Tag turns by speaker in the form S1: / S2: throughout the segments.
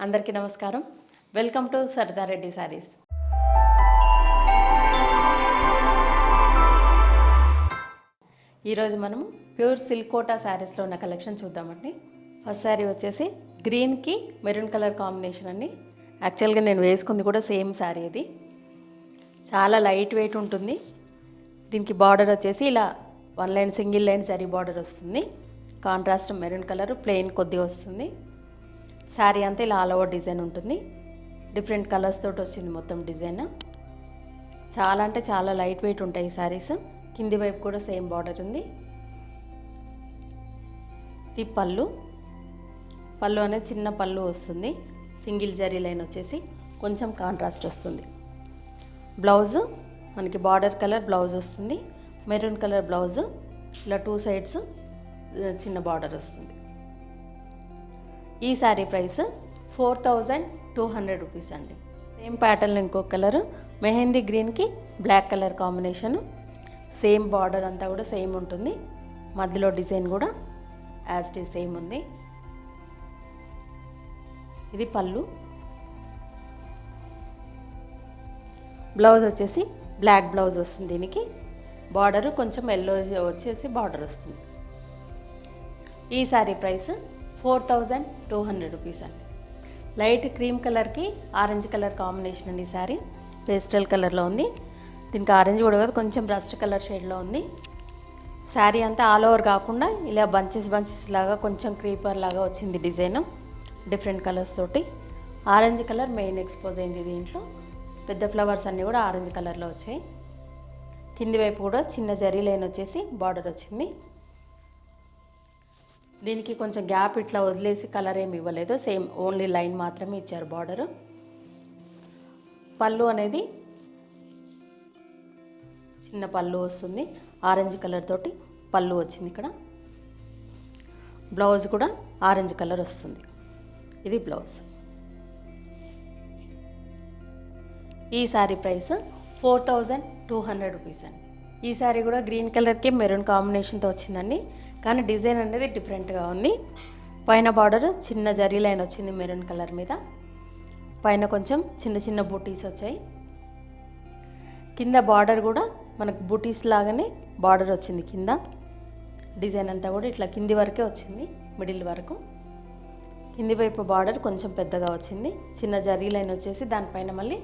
S1: అందరికీ నమస్కారం. Welcome to Sardareddy saris. ఈరోజు మనము ప్యూర్ సిల్క్ కోటా శారీస్లో ఉన్న కలెక్షన్ చూద్దామండి. ఫస్ట్ శారీ వచ్చేసి గ్రీన్కి మెరూన్ కలర్ కాంబినేషన్ అండి. యాక్చువల్గా నేను వేసుకుంది కూడా సేమ్ శారీ. ఇది చాలా లైట్ వెయిట్ ఉంటుంది. దీనికి బార్డర్ వచ్చేసి ఇలా one line single line zari border వస్తుంది. కాంట్రాస్ట్ మెరూన్ కలర్ ప్లెయిన్ కొద్దిగా వస్తుంది. శారీ అంతా ఇలా ఆల్ ఓవర్ డిజైన్ ఉంటుంది. డిఫరెంట్ కలర్స్ తోటి వచ్చింది మొత్తం డిజైన్. చాలా అంటే చాలా లైట్ వెయిట్ ఉంటాయి ఈ శారీస్. కింది వైపు కూడా సేమ్ బార్డర్ ఉంది. ఇది పళ్ళు అనేది చిన్న పళ్ళు వస్తుంది. సింగిల్ జరీ లైన్ వచ్చేసి కొంచెం కాంట్రాస్ట్ వస్తుంది. బ్లౌజు మనకి బార్డర్ కలర్ బ్లౌజ్ వస్తుంది. మెరూన్ కలర్ బ్లౌజు ఇలా టూ సైడ్స్ చిన్న బార్డర్ వస్తుంది. ఈ శారీ ప్రైస్ 4200 రూపీస్ అండి. సేమ్ ప్యాటర్న్ ఇంకో కలర్ మెహందీ గ్రీన్కి black colour combination. Same border అంతా కూడా సేమ్ ఉంటుంది. మధ్యలో డిజైన్ కూడా యాజ్ ఇట్ ఈజ్ సేమ్ ఉంది. ఇది పళ్ళు. బ్లౌజ్ వచ్చేసి బ్లాక్ బ్లౌజ్ వస్తుంది. దీనికి బార్డర్ కొంచెం ఎల్లో వచ్చేసి బార్డర్ వస్తుంది. ఈ శారీ ప్రైస్ 4200 రూపీస్ అండి. లైట్ క్రీమ్ కలర్కి ఆరెంజ్ కలర్ కాంబినేషన్ అండి. ఈ శారీ పేస్టల్ కలర్లో ఉంది. దీనికి ఆరెంజ్ కూడా కాదు, కొంచెం రస్ట్ కలర్ షేడ్లో ఉంది. శారీ అంతా ఆల్ ఓవర్ కాకుండా ఇలా బంచెస్ లాగా కొంచెం క్రీపర్ లాగా వచ్చింది డిజైన్. డిఫరెంట్ కలర్స్ తోటి ఆరెంజ్ కలర్ మెయిన్ ఎక్స్పోజ్ అయింది. దీంట్లో పెద్ద ఫ్లవర్స్ అన్నీ కూడా ఆరెంజ్ కలర్లో వచ్చాయి. కింది వైపు కూడా చిన్న జరీ లైన్ వచ్చేసి బార్డర్ వచ్చింది. దీనికి కొంచెం గ్యాప్ ఇట్లా వదిలేసి కలర్ ఏమి ఇవ్వలేదు, సేమ్ ఓన్లీ లైన్ మాత్రమే ఇచ్చారు బార్డర్. పళ్ళు అనేది చిన్న పళ్ళు వస్తుంది. ఆరెంజ్ కలర్ తోటి పళ్ళు వచ్చింది. ఇక్కడ బ్లౌజ్ కూడా ఆరెంజ్ కలర్ వస్తుంది. ఇది బ్లౌజ్. ఈ శారీ ప్రైస్ 4200 రూపీస్ అండి. ఈ శారీ కూడా గ్రీన్ కలర్కి మెరూన్ కాంబినేషన్తో వచ్చిందండి. కానీ డిజైన్ అనేది డిఫరెంట్గా ఉంది. పైన బార్డర్ చిన్న జరీ లైన్ వచ్చింది మెరూన్ కలర్ మీద. పైన కొంచెం చిన్న చిన్న బూటీస్ వచ్చాయి. కింద బార్డర్ కూడా మనకు బూటీస్ లాగానే బార్డర్ వచ్చింది. కింద డిజైన్ అంతా కూడా ఇట్లా కింది వరకే వచ్చింది, మిడిల్ వరకు. కింది వైపు బార్డర్ కొంచెం పెద్దగా వచ్చింది. చిన్న జరీ లైన్ వచ్చేసి దానిపైన మళ్ళీ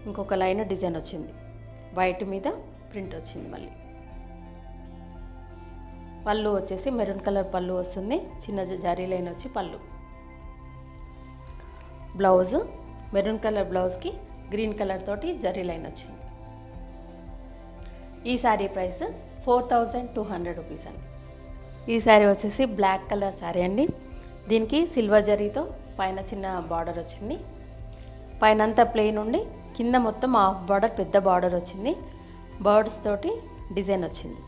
S1: ఇంకొక లైన్ డిజైన్ వచ్చింది. వైట్ మీద ప్రింట్ వచ్చింది. మళ్ళీ పళ్ళు వచ్చేసి మెరూన్ కలర్ పళ్ళు వస్తుంది. చిన్న జరీ లైన్ వచ్చి పళ్ళు. బ్లౌజ్ మెరూన్ కలర్ బ్లౌజ్కి గ్రీన్ కలర్ తోటి జరీ లైన్ వచ్చింది. ఈ శారీ ప్రైస్ 4200 రూపీస్ అండి. ఈ శారీ వచ్చేసి బ్లాక్ కలర్ శారీ అండి. దీనికి సిల్వర్ జరీతో పైన చిన్న బార్డర్ వచ్చింది. పైన అంతా ప్లెయిన్ ఉండి కింద మొత్తం హాఫ్ బార్డర్ పెద్ద బార్డర్ వచ్చింది. బర్డ్స్ తోటి డిజైన్ వచ్చింది.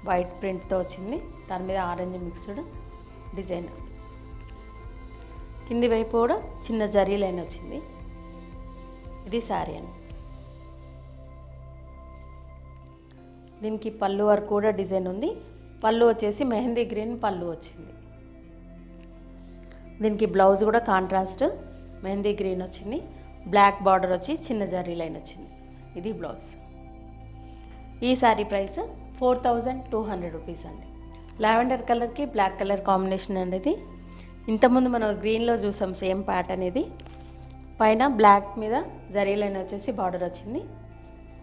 S1: వైట్ ప్రింట్తో వచ్చింది. దాని మీద ఆరెంజ్ మిక్స్డ్ డిజైన్. కింది వైపు కూడా చిన్న జరీ లైన్ వచ్చింది. ఇది శారీ అండి. దీనికి పళ్ళు వరకు కూడా డిజైన్ ఉంది. పళ్ళు వచ్చేసి మెహందీ గ్రీన్ పళ్ళు వచ్చింది. దీనికి బ్లౌజ్ కూడా కాంట్రాస్ట్ మెహందీ గ్రీన్ వచ్చింది. బ్లాక్ బార్డర్ వచ్చి చిన్న జరీ లైన్ వచ్చింది. ఇది బ్లౌజ్. ఈ శారీ ప్రైస్ 4200 రూపీస్ అండి. లావెండర్ కలర్కి బ్లాక్ కలర్ కాంబినేషన్ అనేది ఇంతకుముందు మనం గ్రీన్లో చూసాం సేమ్ ప్యాటర్న్. ఇది పైన బ్లాక్ మీద జరీ లైన్ వచ్చేసి బార్డర్ వచ్చింది.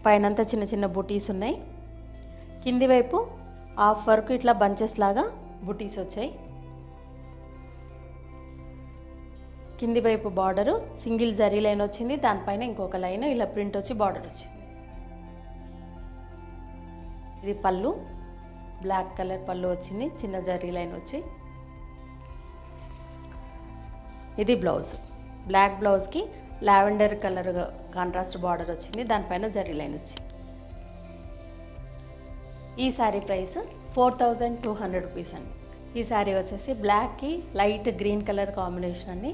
S1: పైన అంతా చిన్న చిన్న బుటీస్ ఉన్నాయి. కింది వైపు హాఫ్ వరకు ఇట్లా బంచెస్ లాగా బుటీస్ వచ్చాయి. కింది వైపు బార్డరు సింగిల్ జరీ లైన్ వచ్చింది. దానిపైన ఇంకొక లైన్ ఇలా ప్రింట్ వచ్చి బార్డర్ వచ్చింది. ఇది పళ్ళు. బ్లాక్ కలర్ పళ్ళు వచ్చింది, చిన్న జరీ లైన్ వచ్చి. ఇది బ్లౌజ్. బ్లాక్ బ్లౌజ్కి లావెండర్ కలర్ కాంట్రాస్ట్ బార్డర్ వచ్చింది. దానిపైన జరీ లైన్ వచ్చింది. ఈ శారీ ప్రైస్ 4200 రూపీస్ అండి. ఈ శారీ వచ్చేసి బ్లాక్కి లైట్ గ్రీన్ కలర్ కాంబినేషన్ అండి.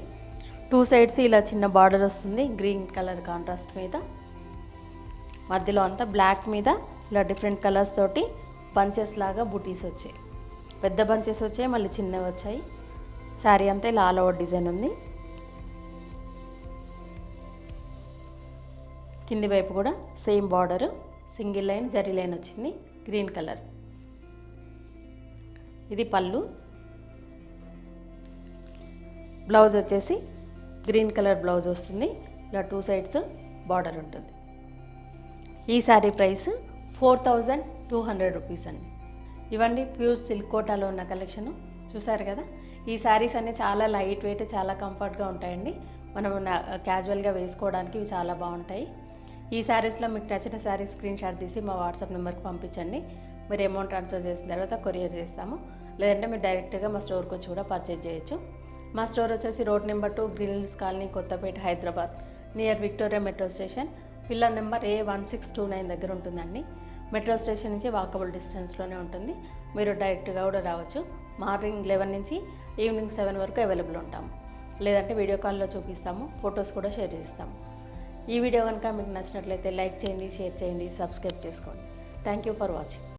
S1: టూ సైడ్స్ ఇలా చిన్న బార్డర్ వస్తుంది గ్రీన్ కలర్ కాంట్రాస్ట్ మీద. మధ్యలో అంతా బ్లాక్ మీద ఇలా డిఫరెంట్ కలర్స్ తోటి బంచెస్ లాగా బుటీస్ వచ్చాయి. పెద్ద బంచెస్ వచ్చాయి, మళ్ళీ చిన్నవి వచ్చాయి. శారీ అంతా ఇలా ఆల్ ఓవర్ డిజైన్ ఉంది. కింది వైపు కూడా same border, single line zari line వచ్చింది, గ్రీన్ కలర్. ఇది పళ్ళు. బ్లౌజ్ వచ్చేసి గ్రీన్ కలర్ బ్లౌజ్ వస్తుంది. ఇలా 2 సైడ్స్ బార్డర్ ఉంటుంది. ఈ శారీ ప్రైస్ 4200 రూపీస్ అండి. ఇవండి ప్యూర్ సిల్క్ కోటాలో ఉన్న కలెక్షను. చూసారు కదా, ఈ శారీస్ అన్నీ చాలా లైట్ వెయిట్, చాలా కంఫర్ట్గా ఉంటాయండి. మనం క్యాజువల్గా వేసుకోవడానికి ఇవి చాలా బాగుంటాయి. ఈ శారీస్లో మీకు నచ్చిన శారీ స్క్రీన్ షాట్ తీసి మా వాట్సాప్ నెంబర్కి పంపించండి. మీరు అమౌంట్ ట్రాన్స్ఫర్ చేసిన తర్వాత కొరియర్ చేస్తాము. లేదంటే మీరు డైరెక్ట్గా మా స్టోర్కి వచ్చి కూడా పర్చేజ్ చేయొచ్చు. మా స్టోర్ వచ్చేసి road number 2, Green Hills Colony, Kothapet, Hyderabad, near Victoria metro station, pillar number A1629 దగ్గర ఉంటుందండి. మెట్రో స్టేషన్ నుంచి వాకబుల్ డిస్టెన్స్లోనే ఉంటుంది. మీరు డైరెక్ట్గా కూడా రావచ్చు. మార్నింగ్ 11 నుంచి ఈవినింగ్ 7 వరకు అవైలబుల్ ఉంటాము. లేదంటే వీడియో కాల్లో చూపిస్తాము, ఫొటోస్ కూడా షేర్ చేస్తాము. ఈ వీడియో కనుక మీకు నచ్చినట్లయితే లైక్ చేయండి, షేర్ చేయండి, సబ్స్క్రైబ్ చేసుకోండి. Thank you for watching.